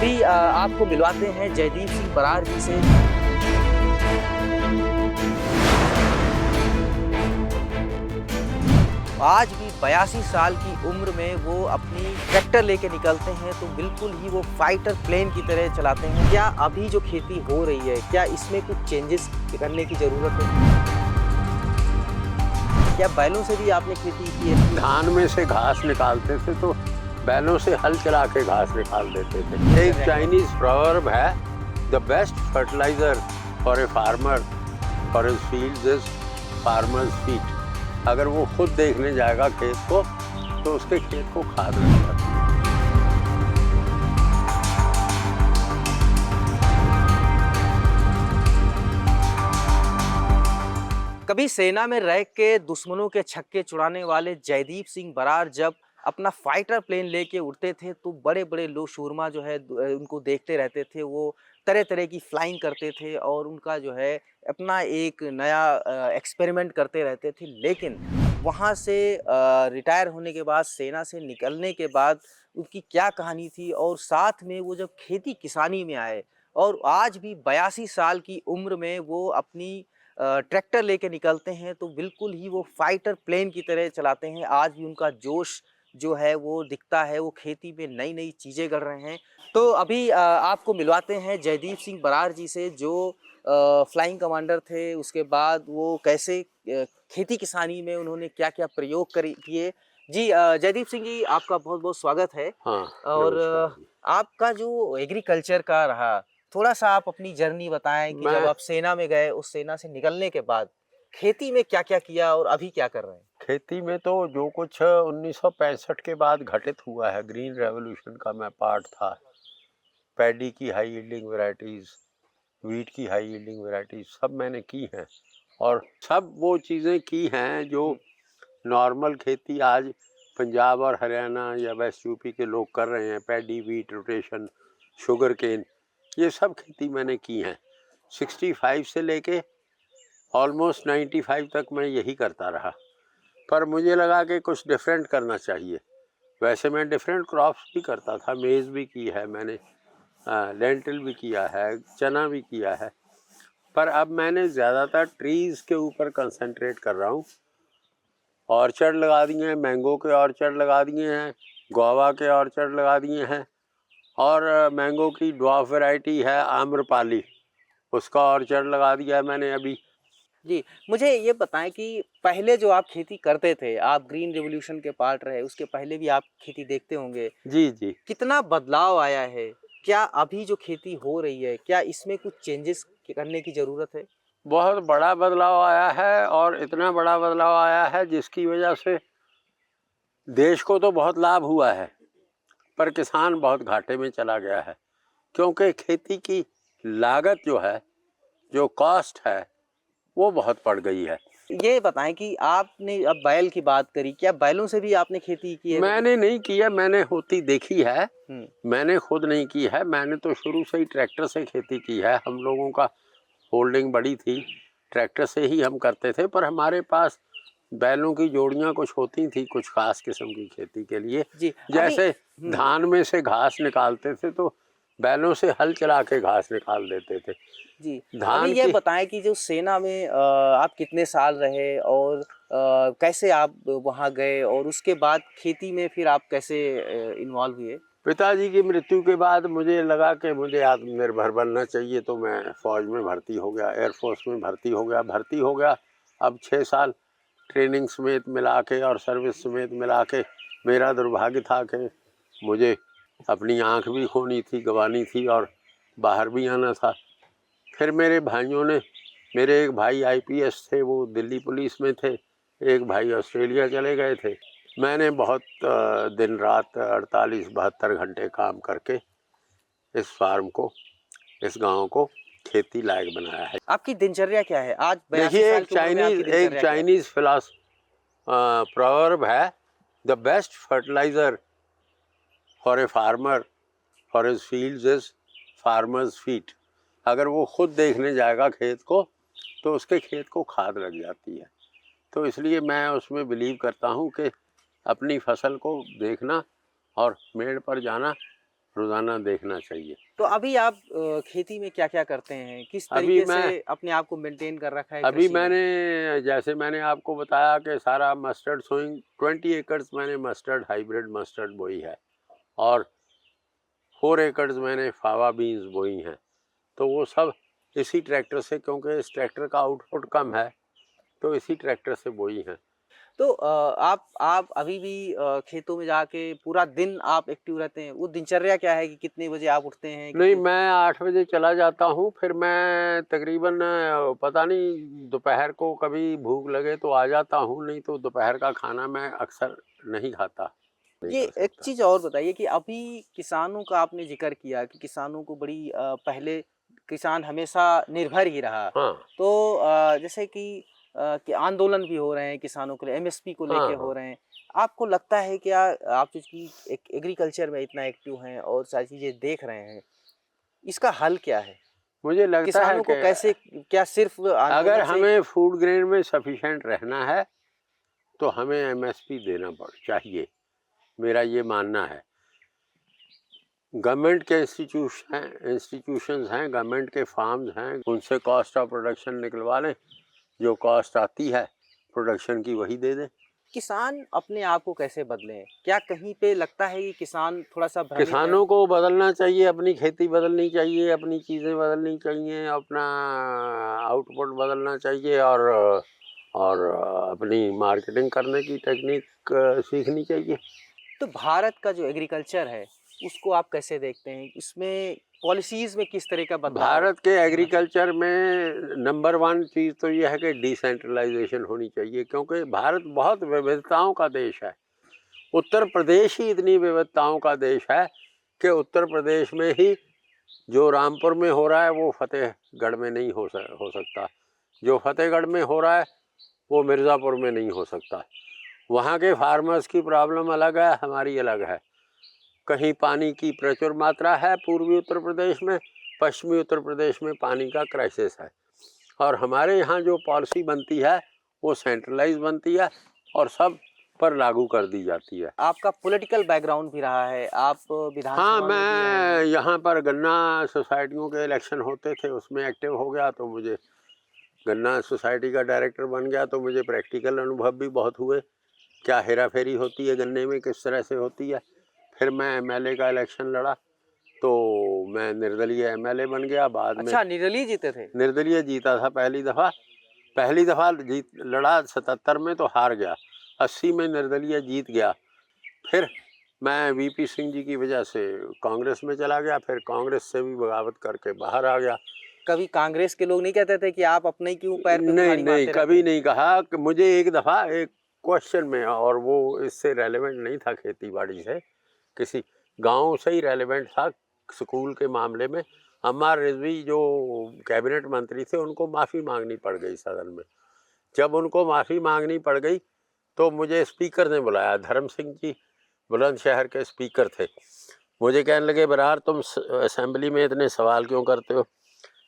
अभी आपको मिलवाते हैं जयदीप सिंह बरार जी से। आज भी 82 साल की उम्र में वो अपनी ट्रैक्टर लेके निकलते हैं तो बिल्कुल ही वो फाइटर प्लेन की तरह चलाते हैं। क्या अभी जो खेती हो रही है, क्या इसमें कुछ चेंजेस करने की ज़रूरत है? क्या बैलों से भी आपने खेती की है? धान में से घास निकालते थे तो बैलों से हल चला के घास निकाल देते थे। एक चाइनीज प्रोवर्ब है, the best fertiliser for a farmer for his fields is farmer's feet. अगर वो खुद देखने जाएगा खेत को तो उसके खेत को खाद लग जाती है। कभी सेना में रह के दुश्मनों के छक्के छुड़ाने वाले जयदीप सिंह बरार जब अपना फाइटर प्लेन लेके उड़ते थे तो बड़े बड़े लोग शूरमा जो है उनको देखते रहते थे। वो तरह तरह की फ्लाइंग करते थे और उनका जो है अपना एक नया एक्सपेरिमेंट करते रहते थे। लेकिन वहाँ से रिटायर होने के बाद, सेना से निकलने के बाद उनकी क्या कहानी थी और साथ में वो जब खेती किसानी में आए और आज भी 82 साल की उम्र में वो अपनी ट्रैक्टर लेके निकलते हैं तो बिल्कुल ही वो फाइटर प्लेन की तरह चलाते हैं। आज भी उनका जोश जो है वो दिखता है, वो खेती में नई नई चीज़ें कर रहे हैं। तो अभी आपको मिलवाते हैं जयदीप सिंह बरार जी से, जो फ्लाइंग कमांडर थे। उसके बाद वो कैसे खेती किसानी में उन्होंने क्या क्या प्रयोग किए। जी जयदीप सिंह जी, आपका बहुत बहुत स्वागत है। हाँ, और नमस्कार। आपका जो एग्रीकल्चर का रहा, थोड़ा-सा आप अपनी जर्नी बताएँ कि जब मैं आप सेना में गए, उस सेना से निकलने के बाद खेती में क्या-क्या किया और अभी क्या कर रहे हैं? खेती में तो जो कुछ 1965 के बाद घटित हुआ है, ग्रीन रेवोल्यूशन का मैं पार्ट था। पैडी की हाई यील्डिंग वैरायटीज़, व्हीट की हाई यील्डिंग वैरायटीज़ सब मैंने की हैं और सब वो चीज़ें की हैं जो नॉर्मल खेती आज पंजाब और हरियाणा या वेस्ट यूपी के लोग कर रहे हैं। Paddy, wheat, rotation, sugar cane, ये सब खेती मैंने की हैं। 65 से लेके ऑलमोस्ट 95 तक मैं यही करता रहा। पर मुझे लगा कि कुछ डिफरेंट करना चाहिए। वैसे मैं डिफरेंट क्रॉप्स भी करता था, मेज़ भी की है मैंने, लेंटिल भी किया है, चना भी किया है। पर अब मैंने ज़्यादातर ट्रीज़ के ऊपर कंसंट्रेट कर रहा हूँ। ऑर्चर्ड लगा दिए हैं, मैंगो के ऑर्चर्ड लगा दिए हैं, गुआवा के ऑर्चर्ड लगा दिए हैं और मैंगो की ड्वार्फ वैरायटी है आम्रपाली, उसका ऑर्चर्ड लगा दिया है मैंने अभी। जी, मुझे ये बताएँ कि पहले जो आप खेती करते थे, आप ग्रीन रिवॉल्यूशन के पार्ट रहे, उसके पहले भी आप खेती देखते होंगे। जी, जी। कितना बदलाव आया है? क्या अभी जो खेती हो रही है, क्या इसमें कुछ चेंजेस करने की ज़रूरत है? बहुत बड़ा बदलाव आया है और इतना बड़ा बदलाव आया है जिसकी वजह से देश को तो बहुत लाभ हुआ है, पर किसान बहुत घाटे में चला गया है। क्योंकि खेती की लागत जो है, जो कॉस्ट है, वो बहुत बढ़ गई है। ये बताएँ कि आपने अब बैल की बात करी, क्या बैलों से भी आपने खेती की है कभी? मैंने नहीं किया, मैंने होती देखी है, हुँ। मैंने खुद नहीं की है। मैंने तो शुरू से ही ट्रैक्टर से खेती की है। हम लोगों का होल्डिंग बड़ी थी, ट्रैक्टर से ही हम करते थे, पर हमारे पास बैलों की जोड़ियाँ कुछ होती थी, कुछ ख़ास किस्म की खेती के लिए। जी, अभी जैसे हुँ। धान में से घास निकालते थे तो बैलों से हल चला के घास निकाल देते थे। जी, अभी धान ये की बताएँ कि जो सेना में आप कितने साल रहे और कैसे आप वहाँ गए और उसके बाद खेती में फिर आप कैसे इन्वॉल्व हुए? पिताजी की मृत्यु के बाद मुझे लगा कि मुझे आत्मनिर्भर बनना चाहिए, तो मैं फ़ौज में भर्ती हो गया, एयरफोर्स में भर्ती हो गया। अब 6 साल ट्रेनिंग समेत मिला के और सर्विस समेत मिला के मेरा दुर्भाग्य था कि मुझे अपनी आँख भी खोनी थी, गँवानी थी और बाहर भी आना था। फिर मेरे भाइयों ने, मेरे एक भाई आईपीएस थे, वो दिल्ली पुलिस में थे, एक भाई ऑस्ट्रेलिया चले गए थे। मैंने बहुत दिन रात 48-72 घंटे काम करके इस फार्म को, इस गांव को खेती लायक बनाया है। आपकी दिनचर्या क्या है? आज 82 देखिए, साल की उम्र में आपकी एक दिनचर्या क्या है? चाइनीज़ प्रोवर्ब है, the best fertiliser for a farmer for his fields is farmer's feet. अगर वो खुद देखने जाएगा खेत को तो उसके खेत को खाद लग जाती है। तो इसलिए मैं उसमें बिलीव करता हूँ कि अपनी फसल को देखना और मेड़ पर जाना रोजाना देखना चाहिए। तो अभी आप खेती में क्या-क्या करते हैं? किस अभी तरीके मैं से अपने आप को मेंटेन कर रखा है अभी कृषि में? जैसे मैंने आपको बताया कि सारा मस्टर्ड सोइंग 20 एकड़ मैंने मस्टर्ड हाइब्रिड मस्टर्ड बोई है और 4 एकड़ मैंने फावा बीन्स बोई हैं। तो वो सब इसी ट्रैक्टर से, क्योंकि इस ट्रैक्टर का आउटपुट कम है, तो इसी ट्रैक्टर से बोई हैं। तो आप अभी भी खेतों में जाके पूरा दिन आप एक्टिव रहते हैं? वो दिनचर्या क्या है कि कितने बजे आप उठते हैं? नहीं, कितने मैं 8 बजे चला जाता हूँ, फिर मैं तकरीबन पता नहीं दोपहर को कभी भूख लगे तो आ जाता हूँ, नहीं तो दोपहर का खाना मैं अक्सर नहीं खाता, नहीं ये कर एक सकता। चीज़ और बताइए कि अभी किसानों का आपने ज़िक्र किया कि किसानों को बड़ी पहले किसान हमेशा निर्भर ही रहा। हाँ, तो जैसे कि आंदोलन भी हो रहे हैं किसानों के लिए, एमएसपी को लेके हाँ, हो हाँ। रहे हैं। आपको लगता है क्या आप चूँकि एक एग्रीकल्चर में इतना एक्टिव हैं और सारी चीज़ें देख रहे हैं, इसका हल क्या है? मुझे लगता है किसानों को कि कैसे क्या सिर्फ़ अगर आंदोलन से हमें फूड ग्रेन में सफिशिएंट रहना है, तो हमें एमएसपी देना चाहिए, मेरा ये मानना है। गवर्नमेंट के इंस्टीट्यूशंस हैं, गवर्नमेंट के फार्म्स हैं, उनसे कॉस्ट ऑफ प्रोडक्शन निकलवा लें, जो कॉस्ट आती है प्रोडक्शन की वही दे दें। किसान अपने आप को कैसे बदलें? क्या कहीं पे लगता है कि किसान थोड़ा-सा भ्रमित है? किसानों को बदलना चाहिए, अपनी खेती बदलनी चाहिए, अपनी चीज़ें बदलनी चाहिए, अपना आउटपुट बदलना चाहिए और अपनी मार्केटिंग करने की टेक्निक सीखनी चाहिए। तो भारत का जो एग्रीकल्चर है, उसको आप कैसे देखते हैं? इसमें पॉलिसीज़ में किस तरह का बदलाव भारत के होना चाहिए? एग्रीकल्चर में नंबर 1 चीज़ तो ये है कि डिसेंट्रलाइजेशन होनी चाहिए, क्योंकि भारत बहुत विविधताओं का देश है। उत्तर प्रदेश ही इतनी विविधताओं का देश है कि उत्तर प्रदेश में ही जो रामपुर में हो रहा है वो फतेहगढ़ में नहीं हो सकता, जो फतेहगढ़ में हो रहा है वो मिर्ज़ापुर में नहीं हो सकता। वहाँ के फार्मर्स की प्रॉब्लम अलग है, हमारी अलग है। कहीं पानी की प्रचुर मात्रा है पूर्वी उत्तर प्रदेश में, पश्चिमी उत्तर प्रदेश में पानी का क्राइसिस है। और हमारे यहाँ जो पॉलिसी बनती है वो सेंट्रलाइज बनती है और सब पर लागू कर दी जाती है। आपका पॉलिटिकल बैकग्राउंड भी रहा है, आप हाँ, विधानसभा में भी रहे हैं। मैं यहाँ पर गन्ना सोसाइटियों के इलेक्शन होते थे, उसमें एक्टिव हो गया, तो मुझे गन्ना सोसाइटी का डायरेक्टर बन गया, तो मुझे प्रैक्टिकल अनुभव भी बहुत हुए, क्या हेरा-फेरी होती है गन्ने में, किस तरह से होती है। फिर मैं एमएलए का इलेक्शन लड़ा, तो मैं निर्दलीय एमएलए बन गया, बाद में अच्छा, निर्दलीय जीते थे? निर्दलीय जीता था पहली दफ़ा जीत लड़ा 77 में तो हार गया, 80 में निर्दलीय जीत गया। फिर मैं वीपी सिंह जी की वजह से कांग्रेस में चला गया, फिर कांग्रेस से भी बगावत करके बाहर आ गया। कभी कांग्रेस के लोग नहीं कहते थे कि आप अपने ही क्यों पैर पे नहीं, कुल्हाड़ी नहीं, मारते रहते कभी हैं? नहीं कहा कि मुझे एक दफ़ा एक क्वेश्चन में, और वो इससे रेलेवेंट नहीं था खेती-बाड़ी से, किसी गाँव से ही रेलेवेंट था, स्कूल के मामले में। अम्मार रिज़वी जो कैबिनेट मंत्री थे, उनको माफ़ी माँगनी पड़ गई सदन में। जब उनको माफ़ी माँगनी पड़ गई, तो मुझे स्पीकर ने बुलाया, धर्म सिंह जी बुलंदशहर के स्पीकर थे। मुझे कहने लगे, बरार तुम असेंबली में इतने सवाल क्यों करते हो?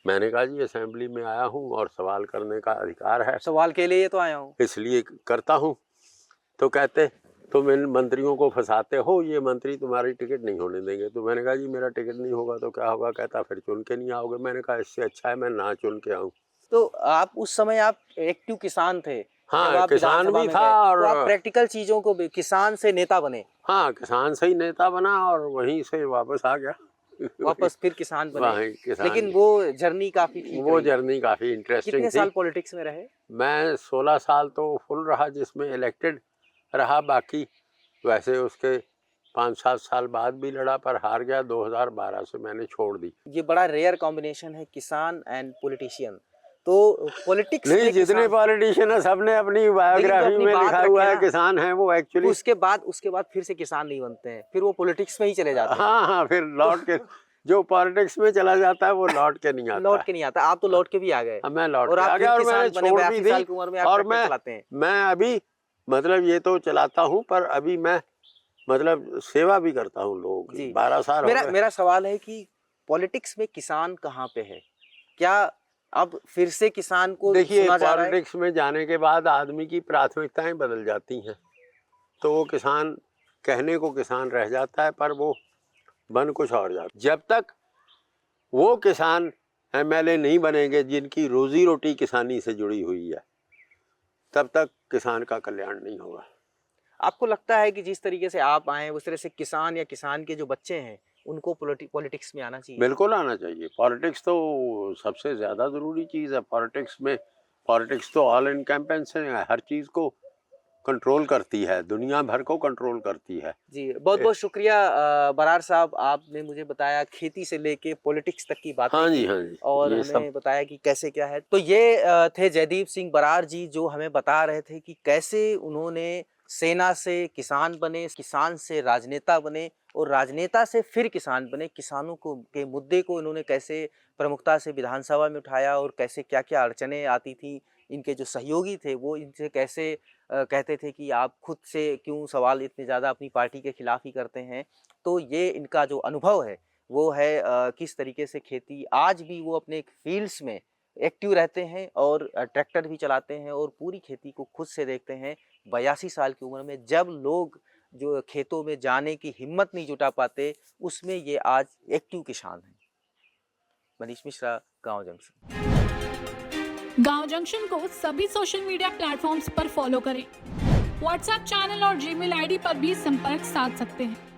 मैंने कहा, जी असेंबली में आया हूँ और सवाल करने का अधिकार है, सवाल के लिए तो आया हूँ। इसलिए करता हूँ। तो कहते, तुम इन मंत्रियों को फंसाते हो, ये मंत्री तुम्हारी टिकट नहीं होने देंगे। तो मैंने कहा, जी मेरा टिकट नहीं होगा तो क्या होगा? कहता, फिर चुन के नहीं आओगे। मैंने कहा, इससे अच्छा है मैं ना चुन के आऊँ। तो आप उस समय आप एक्टिव किसान थे, जब हाँ, आप किसान विधानसभा भी में था गए, तो आप और प्रैक्टिकल चीज़ों को भी किसान से नेता बने, हाँ, किसान से ही नेता बना और वहीं से वापस आ गया। वापस फिर किसान बने। वहीं किसान लेकिन वो जर्नी काफ़ी ठीक वो रही। जर्नी काफ़ी इंटरेस्टिंग कितने थी। साल पॉलिटिक्स में रहे? मैं 16 साल तो फुल रहा, जिसमें इलेक्टेड रहा, बाकी वैसे उसके 5-7 साल बाद भी लड़ा, पर हार गया। 2012 से मैंने छोड़ दी। ये बड़ा रेयर कॉम्बिनेशन है किसान एंड पॉलिटिशियन। तो पॉलिटिक्स नहीं, में जितने किसान पॉलिटिशियन है सबने अपनी लेकिन जो बायोग्राफी अपनी में बात लिखा हुआ रखे है ना, किसान है वो तो एक्चुअली। उसके बाद फिर से किसान नहीं बनते हैं, फिर वो पॉलिटिक्स में ही चले जाते हैं। हाँ, हाँ, फिर तो लौट के जो पॉलिटिक्स में चला जाता है वो लौट के नहीं आता लौट है। के नहीं आता, आप तो लौट के भी आ गए अब मैं लौट और के आप आ फिर गया और मैंने किसान बने, छोड़ भी 82 दी। साल की उम्र में आप और ट्रैक्टर चलाते हैं। मैं अभी मतलब ये तो चलाता हूँ, पर अभी मैं मतलब सेवा भी करता हूँ लोगों की। जी, 12 साल हो मेरा गए। मेरा सवाल है कि पॉलिटिक्स में किसान कहाँ पे है? क्या अब फिर से किसान को देखिए, सुना जा रहा है? पॉलिटिक्स में जाने के बाद आदमी की प्राथमिकताएं बदल जाती हैं, तो वो किसान कहने को किसान रह जाता है, पर वो बन कुछ और जाता। जब तक वो किसान एमएलए नहीं बनेंगे जिनकी रोजी रोटी किसानी से जुड़ी हुई है, तब तक किसान का कल्याण नहीं होगा। आपको लगता है कि जिस तरीके से आप आए उस तरह से किसान या किसान के जो बच्चे हैं उनको पॉलिटिक्स में आना चाहिए? बिल्कुल आना चाहिए। पॉलिटिक्स तो सबसे ज़्यादा ज़रूरी चीज़ है। पॉलिटिक्स तो ऑल एनकम्पेंसिंग है, हर चीज़ को कंट्रोल करती है, दुनिया भर को कंट्रोल करती है। जी, बहुत-बहुत शुक्रिया बरार साहब, आपने मुझे बताया खेती से लेके पॉलिटिक्स तक की बातें हाँ जी, की हाँ जी। और ये हमें सब बताया कि कैसे क्या है। तो ये थे जयदीप सिंह बरार जी जो हमें बता रहे थे कि कैसे उन्होंने सेना से किसान बने, किसान से राजनेता बने और राजनेता से फिर किसान बने। किसानों को के मुद्दे को इन्होंने कैसे प्रमुखता से विधानसभा में उठाया और कैसे क्या-क्या अड़चनें आती थी। इनके जो सहयोगी थे वो इनसे कैसे कहते थे कि आप खुद से क्यों सवाल इतने ज़्यादा अपनी पार्टी के खिलाफ ही करते हैं। तो ये इनका जो अनुभव है वो है किस तरीके से खेती आज भी वो अपने फील्ड्स में एक्टिव रहते हैं और ट्रैक्टर भी चलाते हैं और पूरी खेती को खुद से देखते हैं। 82 साल की उम्र में जब लोग जो खेतों में जाने की हिम्मत नहीं जुटा पाते, उसमें ये आज एक्टिव किसान हैं। मनीष मिश्रा, गाँव जंक्शन। गांव जंक्शन को सभी सोशल मीडिया प्लेटफॉर्म्स पर फॉलो करें। व्हाट्सएप चैनल और जीमेल आईडी पर भी संपर्क साध सकते हैं।